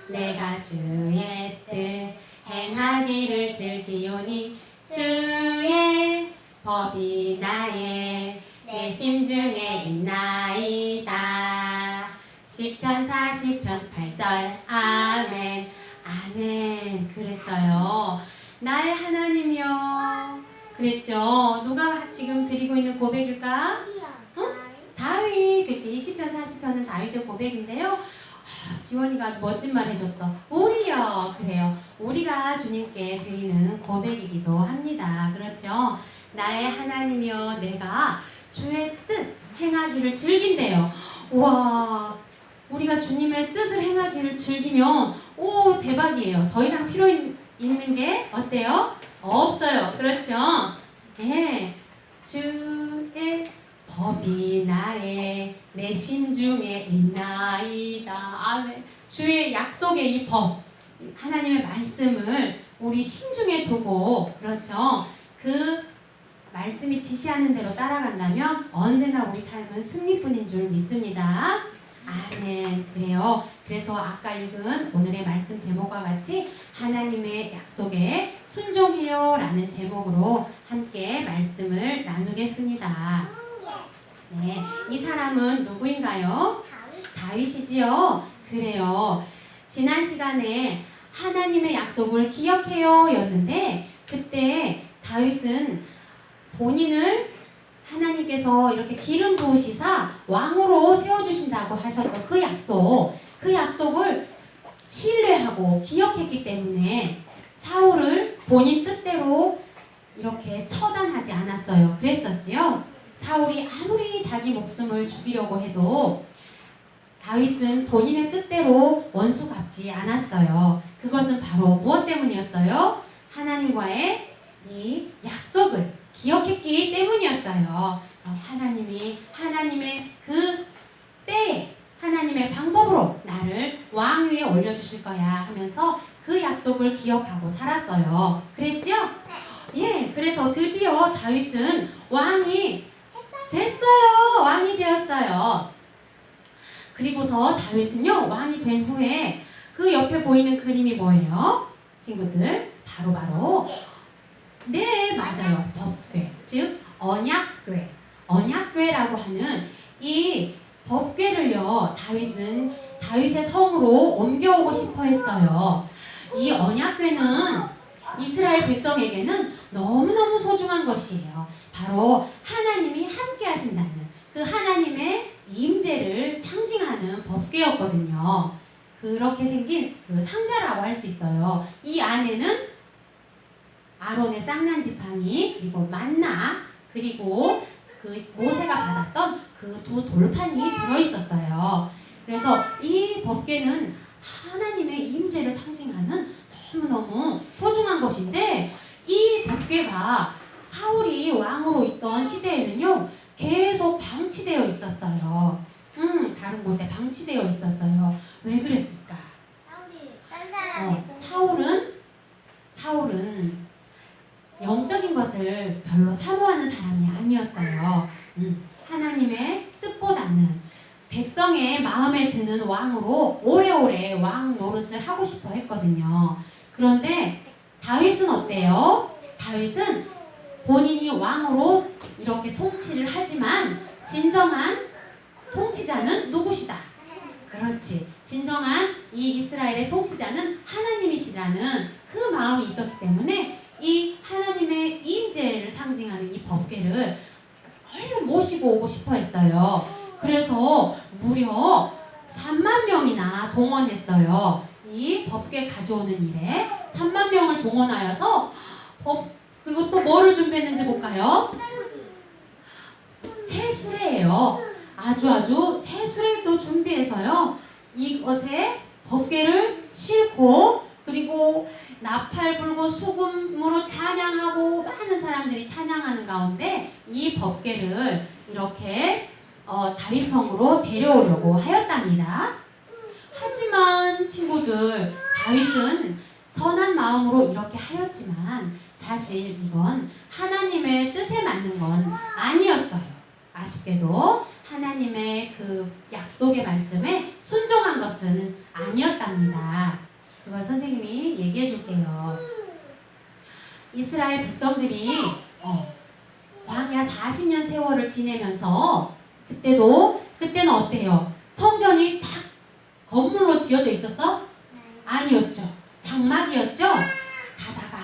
내가 주의 뜻 행하기를 즐기오니 주의 법이 나의 내 심중에 있나이다. 시편 40편 8절 아멘 아멘 그랬어요. 나의 하나님이여 그랬죠. 누가 지금 드리고 있는 고백일까? 다윗. 그치. 20편 40편은 다윗의 고백인데요. 지원이가 아주 멋진 말 해줬어. 우리요. 그래요. 우리가 주님께 드리는 고백이기도 합니다. 그렇죠. 나의 하나님이여 내가 주의 뜻 행하기를 즐긴대요. 우와, 우리가 주님의 뜻을 행하기를 즐기면 오 대박이에요. 더 이상 필요 있는 게 어때요? 없어요. 그렇죠? 네. 주의 법이 나의 내 심중에 있나이다. 아멘. 주의 약속의 이 법, 하나님의 말씀을 우리 심중에 두고 그렇죠. 그 말씀이 지시하는 대로 따라간다면 언제나 우리 삶은 승리뿐인 줄 믿습니다. 아멘. 그래요. 그래서 아까 읽은 오늘의 말씀 제목과 같이 하나님의 약속에 순종해요 라는 제목으로 함께 말씀을 나누겠습니다. 네, 이 사람은 누구인가요? 다윗이지요. 그래요. 지난 시간에 하나님의 약속을 기억해요 였는데 그때 다윗은 본인을 하나님께서 이렇게 기름 부으시사 왕으로 세워주신다고 하셨던 그 약속을 신뢰하고 기억했기 때문에 사울을 본인 뜻대로 이렇게 처단하지 않았어요. 그랬었지요. 사울이 아무리 자기 목숨을 죽이려고 해도 다윗은 본인의 뜻대로 원수 갚지 않았어요. 그것은 바로 무엇 때문이었어요? 하나님과의 이 약속을 기억했기 때문이었어요. 하나님이 하나님의 그 때에 하나님의 방법으로 나를 왕 위에 올려주실 거야 하면서 그 약속을 기억하고 살았어요. 그랬죠? 예, 그래서 드디어 다윗은 왕이 됐어요. 왕이 되었어요. 그리고서 다윗은요, 왕이 된 후에 그 옆에 보이는 그림이 뭐예요? 친구들, 바로 네, 맞아요. 법궤, 즉 언약궤. 언약궤라고 하는 이 법궤를요, 다윗은 다윗의 성으로 옮겨오고 싶어 했어요. 이 언약궤는 이스라엘 백성에게는 너무너무 소중한 것이에요. 바로 하나님이 함께 하신다는 그 하나님의 임재를 상징하는 법궤였거든요. 그렇게 생긴 그 상자라고 할 수 있어요. 이 안에는 아론의 쌍난 지팡이 그리고 만나 그리고 그 모세가 받았던 그 두 돌판이 들어있었어요. 그래서 이 법궤는 하나님의 임재를 상징하는 너무너무 소중한 것인데 이 법궤가 사울이 왕으로 있던 시대에는요 계속 방치되어 있었어요. 다른 곳에 방치되어 있었어요. 왜 그랬을까? 사울은 영적인 것을 별로 사모하는 사람이 아니었어요. 하나님의 뜻보다는 백성의 마음에 드는 왕으로 오래오래 왕 노릇을 하고 싶어 했거든요. 그런데 다윗은 어때요? 다윗은 본인이 왕으로 이렇게 통치를 하지만 진정한 통치자는 누구시다? 그렇지. 진정한 이 이스라엘의 통치자는 하나님이시라는 그 마음이 있었기 때문에 이 하나님의 임재를 상징하는 이 법궤를 얼른 모시고 오고 싶어 했어요. 그래서 무려 3만 명이나 동원했어요. 이 법궤 가져오는 일에 3만 명을 동원하여서 그리고 또 뭐를 준비했는지 볼까요? 새 수레예요. 아주 새 수레도 준비해서요. 이것에 법궤를 싣고 그리고 나팔 불고 수금으로 찬양하고 많은 사람들이 찬양하는 가운데 이 법궤를 이렇게 다윗성으로 데려오려고 하였답니다. 하지만 친구들, 다윗은 선한 마음으로 이렇게 하였지만 사실 이건 하나님의 뜻에 맞는 건 아니었어요. 아쉽게도 하나님의 그 약속의 말씀에 순종한 것은 아니었답니다. 그걸 선생님이 얘기해 줄게요. 이스라엘 백성들이 광야 40년 세월을 지내면서 그때는 어때요? 성전이 딱 건물로 지어져 있었어? 아니었죠. 장막이었죠? 가다가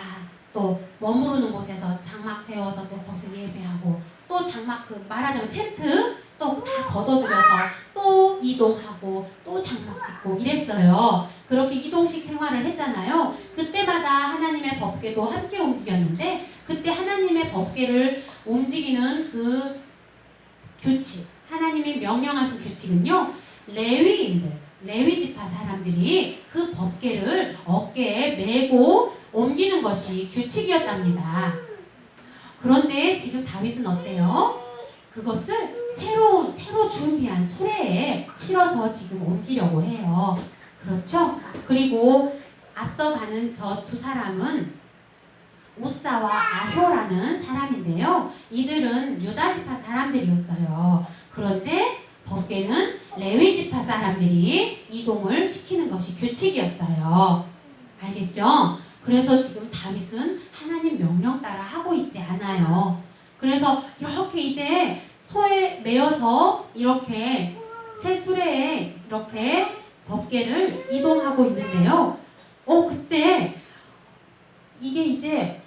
또 머무르는 곳에서 장막 세워서 또 거기서 예배하고 또 장막 말하자면 텐트 또 다 걷어들여서 또 이동하고 또 장막 짓고 이랬어요. 그렇게 이동식 생활을 했잖아요. 그때마다 하나님의 법궤도 함께 움직였는데 그때 하나님의 법궤를 움직이는 그 규칙, 하나님이 명령하신 규칙은요, 레위 지파 사람들이 그 법궤를 어깨에 메고 옮기는 것이 규칙이었답니다. 그런데 지금 다윗은 어때요? 그것을 새로 준비한 수레에 실어서 지금 옮기려고 해요. 그렇죠? 그리고 앞서가는 저 두 사람은 우사와 아효라는 사람인데요. 이들은 유다 지파 사람들이었어요. 그런데 법궤는 레위 지파 사람들이 이동을 시키는 것이 규칙이었어요. 알겠죠? 그래서 지금 다윗은 하나님 명령 따라 하고 있지 않아요. 그래서 이렇게 이제 소에 메어서 이렇게 새 수레에 이렇게 법궤를 이동하고 있는데요. 그때 이게 이제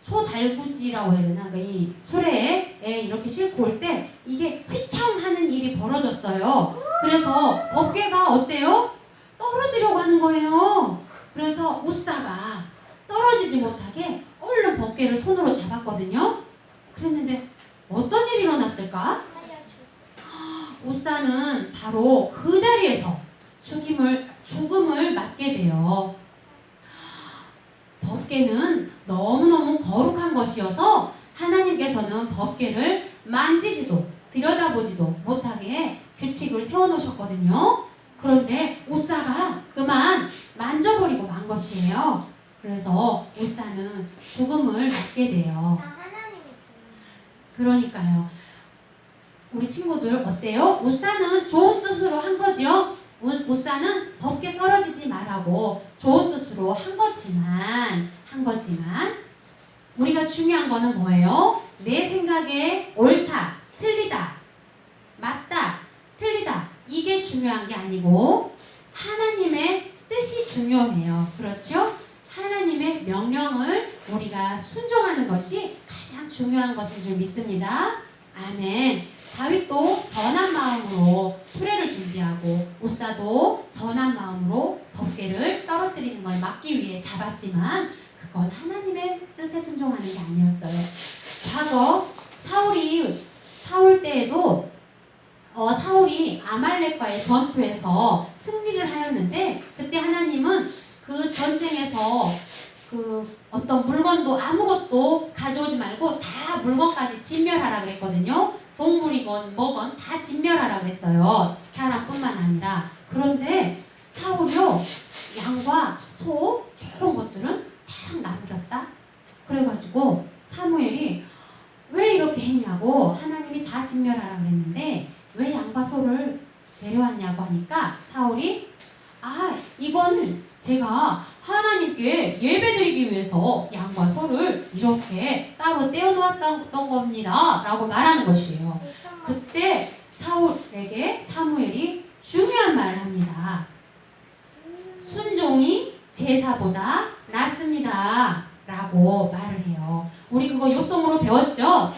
소달구지라고 해야 되나? 이 수레에 이렇게 싣고 올 때 이게 휘청하는 일이 벌어졌어요. 그래서 법궤가 어때요? 떨어지려고 하는 거예요. 그래서 우사가 떨어지지 못하게 얼른 법궤를 손으로 잡았거든요. 그랬는데 어떤 일이 일어났을까? 우사는 바로 그 자리에서 죽음을 맞게 돼요. 법궤는 너무너무 거룩한 것이어서 하나님께서는 법궤를 만지지도 들여다보지도 못하게 규칙을 세워놓으셨거든요. 그런데 우사가 그만 만져버리고 만 것이에요. 그래서 우사는 죽음을 맞게 돼요. 그러니까요. 우리 친구들 어때요? 우사는 좋은 뜻으로 한 거죠? 우사는 법궤 떨어지지 말라고 좋은 뜻으로 한 거지만 우리가 중요한 거는 뭐예요? 내 생각에 옳다, 틀리다, 맞다, 틀리다 이게 중요한 게 아니고 하나님의 뜻이 중요해요. 그렇죠? 하나님의 명령을 우리가 순종하는 것이 가장 중요한 것인 줄 믿습니다. 아멘. 다윗도 선한 마음으로 수레를 준비하고 우사도 선한 마음으로 법궤를 떨어뜨리는 걸 막기 위해 잡았지만 그건 하나님의 뜻에 순종하는 게 아니었어요. 과거 사울 때에도 사울이 아말렉과의 전투에서 승리를 하였는데 그때 하나님은 그 전쟁에서 어떤 물건도 아무것도 가져오지 말고 다 물건까지 진멸하라 그랬거든요. 동물이건 뭐건 다 진멸하라 그랬어요. 사람뿐만 아니라. 그런데 사울이요, 양과 소 좋은 것들은 딱 남겼다. 그래가지고 사무엘이 왜 이렇게 했냐고, 하나님이 다 진멸하라 그랬는데 왜 양과 소를 데려왔냐고 하니까 사울이 이건 제가 하나님께 예배드리기 위해서 양과 소를 이렇게 따로 떼어놓았던 겁니다 라고 말하는 것이에요. 그때 사울에게 사무엘이 중요한 말을 합니다. 순종이 제사보다 낫습니다 라고 말을 해요. 우리 그거 요송으로 배웠죠?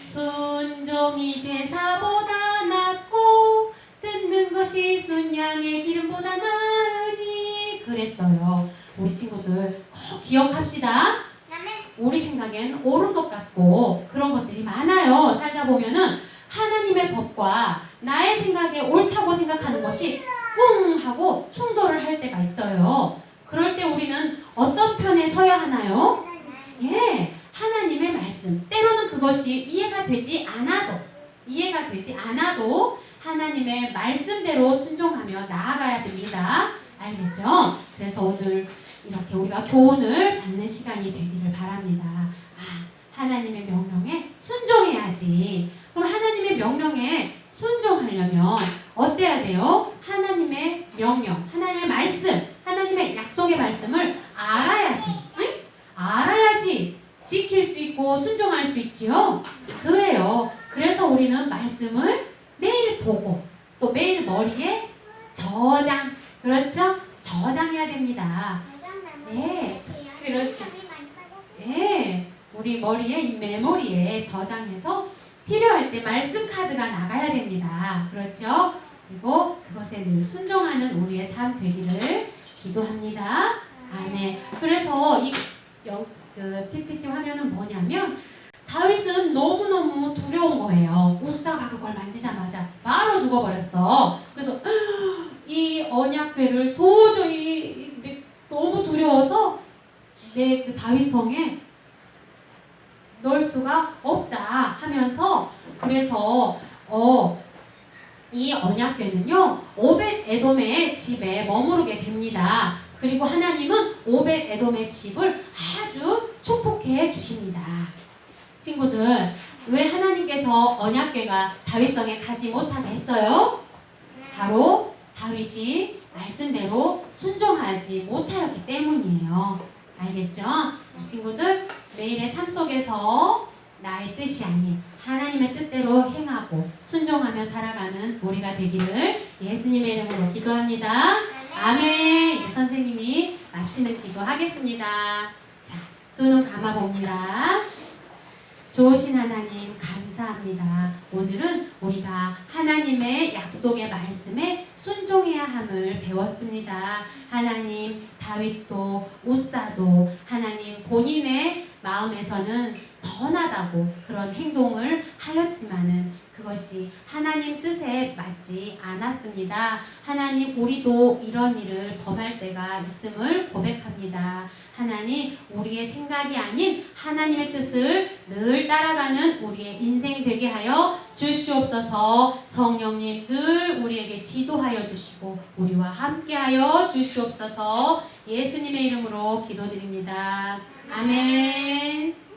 순종이 제사보다 낫고 듣는 것이 순양의 기름보다 나으니 그랬어요. 우리 친구들 꼭 기억합시다. 우리 생각엔 옳은 것 같고 그런 것들이 많아요. 살다 보면은 하나님의 법과 나의 생각에 옳다고 생각하는 것이 꿍 하고 충돌을 할 때가 있어요. 그럴 때 우리는 어떤 편에 서야 하나요? 하나님의 말씀. 때로는 그것이 이해가 되지 않아도 하나님의 말씀대로 순종하며 나아가야 됩니다. 알겠죠? 그래서 오늘 이렇게 우리가 교훈을 받는 시간이 되기를 바랍니다. 하나님의 명령에 순종해야지. 그럼 하나님의 명령에 순종하려면 어때야 돼요? 하나님의 명령, 하나님의 말씀, 하나님의 약속의 말씀을 알아야지, 응? 알아야지 지킬 수 있고 순종할 수 있지요. 그래요. 그래서 우리는 말씀을 매일 보고 또 매일 머리에 저장, 그렇죠? 저장해야 됩니다. 네, 그렇지. 네, 우리 머리에 이 메모리에 저장해서 필요할 때 말씀 카드가 나가야 됩니다. 그렇죠? 그리고 그것에 늘 순종하는 우리의 삶 되기를 기도합니다. 아멘. 그래서 그 PPT 화면은 뭐냐면 다윗은 너무너무 두려운 거예요. 우사가 그걸 만지자마자 바로 죽어버렸어. 그래서 이 언약궤를 도저히 너무 두려워서 내 그 다윗성에 넣을 수가 없다 하면서 그래서 이 언약궤는요 오벳 에돔의 집에 머무르게 됩니다. 그리고 하나님은 오벳 에돔의 집을 아주 축복해 주십니다. 친구들, 왜 하나님께서 언약궤가 다윗성에 가지 못하게 했어요? 바로 다윗이 말씀대로 순종하지 못하였기 때문이에요. 알겠죠? 우리 친구들, 매일의 삶 속에서 나의 뜻이 아닌 하나님의 뜻대로 행하고 순종하며 살아가는 우리가 되기를 예수님의 이름으로 기도합니다. 아멘. 이제 선생님이 마치는 기도하겠습니다. 자, 두 눈 감아봅니다. 좋으신 하나님 감사합니다. 오늘은 우리가 하나님의 약속의 말씀에 순종해야 함을 배웠습니다. 하나님, 다윗도 우사도 하나님 본인의 마음에서는 선하다고 그런 행동을 하였지만은 그것이 하나님 뜻에 맞지 않았습니다. 하나님, 우리도 이런 일을 범할 때가 있음을 고백합니다. 하나님, 우리의 생각이 아닌 하나님의 뜻을 늘 따라가는 우리의 인생 되게 하여 주시옵소서. 성령님 늘 우리에게 지도하여 주시고 우리와 함께하여 주시옵소서. 예수님의 이름으로 기도드립니다. 아멘.